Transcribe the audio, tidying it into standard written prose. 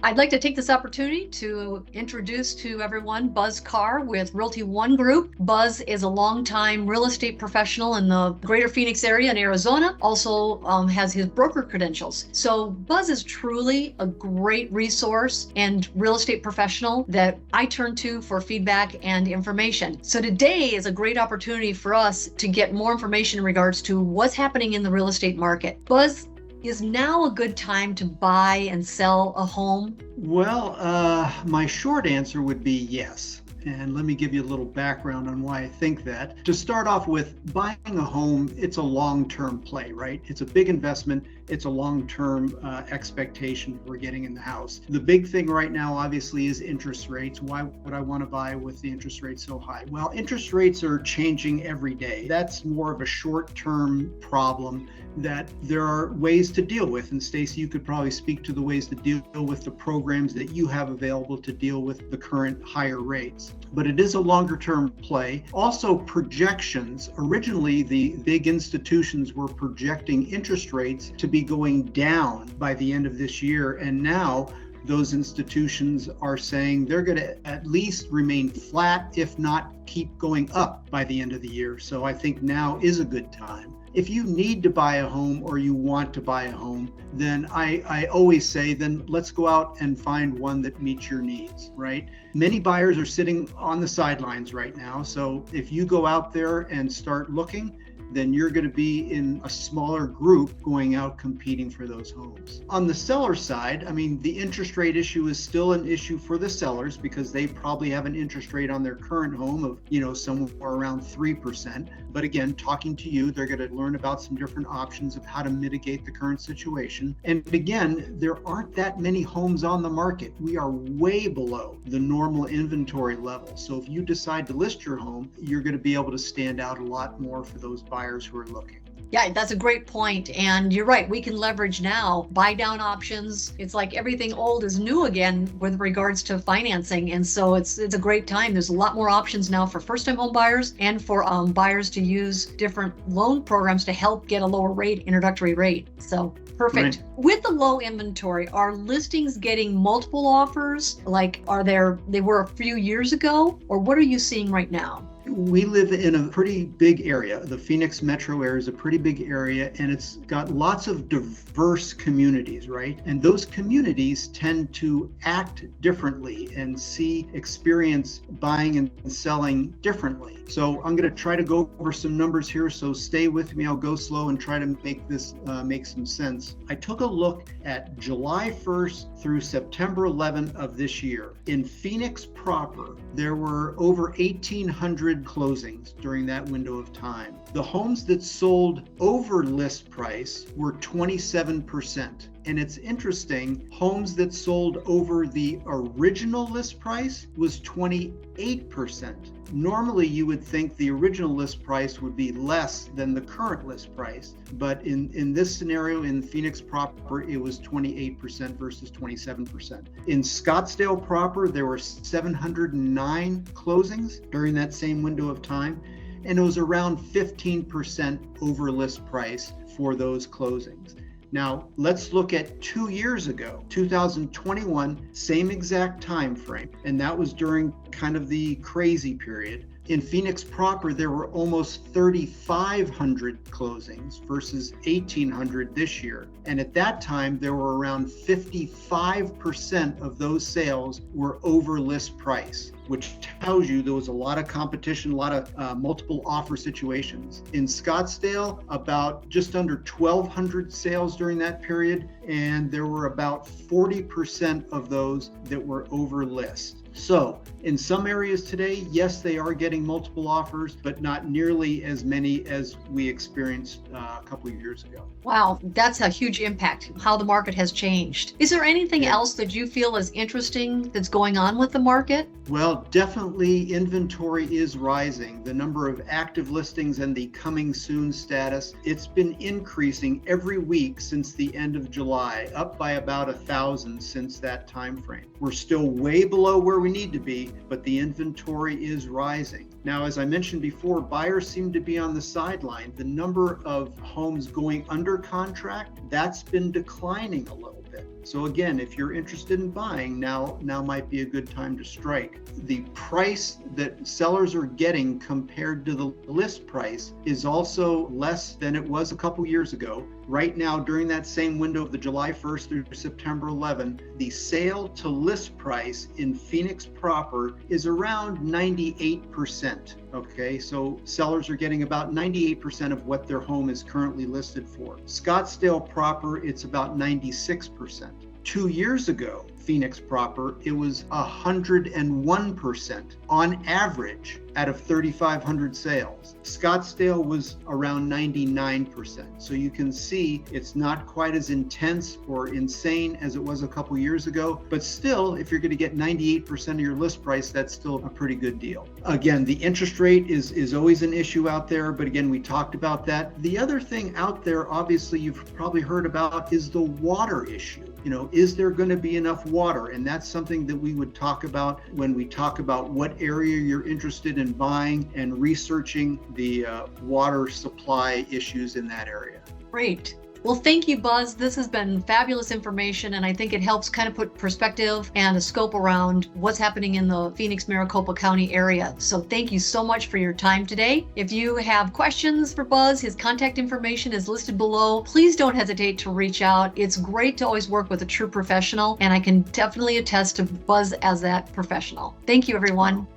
I'd like to take this opportunity to introduce to everyone Buzz Carr with Realty One Group. Buzz is a longtime real estate professional in the greater Phoenix area in Arizona, also has his broker credentials. So Buzz is truly a great resource and real estate professional that I turn to for feedback and information. So today is a great opportunity for us to get more information in regards to what's happening in the real estate market. Buzz, is now a good time to buy and sell a home? Well, my short answer would be yes. And let me give you a little background on why I think that. To start off with, buying a home, it's a long-term play, right? It's a big investment. It's a long-term expectation we're getting in the house. The big thing right now, obviously, is interest rates. Why would I want to buy with the interest rate so high? Well, interest rates are changing every day. That's more of a short-term problem that there are ways to deal with. And Stacey, you could probably speak to the ways to deal with the programs that you have available to deal with the current higher rates. But it is a longer term play. Also, projections. Originally, the big institutions were projecting interest rates to be going down by the end of this year. And now those institutions are saying they're going to at least remain flat, if not keep going up by the end of the year. So I think now is a good time. If you need to buy a home or you want to buy a home, then I always say, then let's go out and find one that meets your needs, right? Many buyers are sitting on the sidelines right now. So if you go out there and start looking, then you're going to be in a smaller group going out competing for those homes. On the seller side, I mean, the interest rate issue is still an issue for the sellers because they probably have an interest rate on their current home of, somewhere around 3%. But again, talking to you, they're going to learn about some different options of how to mitigate the current situation. And again, there aren't that many homes on the market. We are way below the normal inventory level. So if you decide to list your home, you're going to be able to stand out a lot more for those buyers who are looking. Yeah, that's a great point. And you're right, we can leverage now buy down options. It's like everything old is new again with regards to financing. And so it's a great time. There's a lot more options now for first time home buyers and for buyers to use different loan programs to help get a lower rate, introductory rate. So perfect. Right. With the low inventory, are listings getting multiple offers? Like they were a few years ago, or what are you seeing right now? We live in a pretty big area. The Phoenix metro area is a pretty big area, and it's got lots of diverse communities, right? And those communities tend to act differently and experience buying and selling differently. So I'm going to try to go over some numbers here, so stay with me. I'll go slow and try to make this make some sense. I took a look at July 1st through September 11th of this year. In Phoenix proper, there were over 1,800 closings during that window of time. The homes that sold over list price were 27%. And it's interesting, homes that sold over the original list price was 28%. Normally, you would think the original list price would be less than the current list price. But in this scenario, in Phoenix proper, it was 28% versus 27%. In Scottsdale proper, there were 709 closings during that same window of time. And it was around 15% over list price for those closings. Now, let's look at 2 years ago, 2021, same exact time frame, and that was during kind of the crazy period. In Phoenix proper, there were almost 3,500 closings versus 1,800 this year. And at that time, there were around 55% of those sales were over list price, which tells you there was a lot of competition, a lot of multiple offer situations. In Scottsdale, about just under 1,200 sales during that period, and there were about 40% of those that were over list. So in some areas today, yes, they are getting multiple offers, but not nearly as many as we experienced a couple of years ago. Wow, that's a huge impact, how the market has changed. Is there anything else that you feel is interesting that's going on with the market? Well, definitely inventory is rising. The number of active listings and the coming soon status, it's been increasing every week since the end of July, up by about 1,000 since that time frame. We're still way below where we need to be, but the inventory is rising. Now, as I mentioned before, buyers seem to be on the sideline. The number of homes going under contract, that's been declining a little bit. So again, if you're interested in buying, now might be a good time to strike. The price that sellers are getting compared to the list price is also less than it was a couple years ago. Right now, during that same window of the July 1st through September 11, the sale to list price in Phoenix proper is around 98%. Okay, so sellers are getting about 98% of what their home is currently listed for. Scottsdale proper, it's about 96%. 2 years ago, Phoenix proper, it was 101% on average out of 3,500 sales. Scottsdale was around 99%. So you can see it's not quite as intense or insane as it was a couple years ago, but still, if you're going to get 98% of your list price, that's still a pretty good deal. Again, the interest rate is always an issue out there, but again, we talked about that. The other thing out there, obviously, you've probably heard about is the water issue. Is there going to be enough water? And that's something that we would talk about when we talk about what area you're interested in buying and researching the water supply issues in that area. Great. Well, thank you, Buzz. This has been fabulous information, and I think it helps kind of put perspective and a scope around what's happening in the Phoenix-Maricopa County area. So thank you so much for your time today. If you have questions for Buzz, his contact information is listed below. Please don't hesitate to reach out. It's great to always work with a true professional, and I can definitely attest to Buzz as that professional. Thank you, everyone.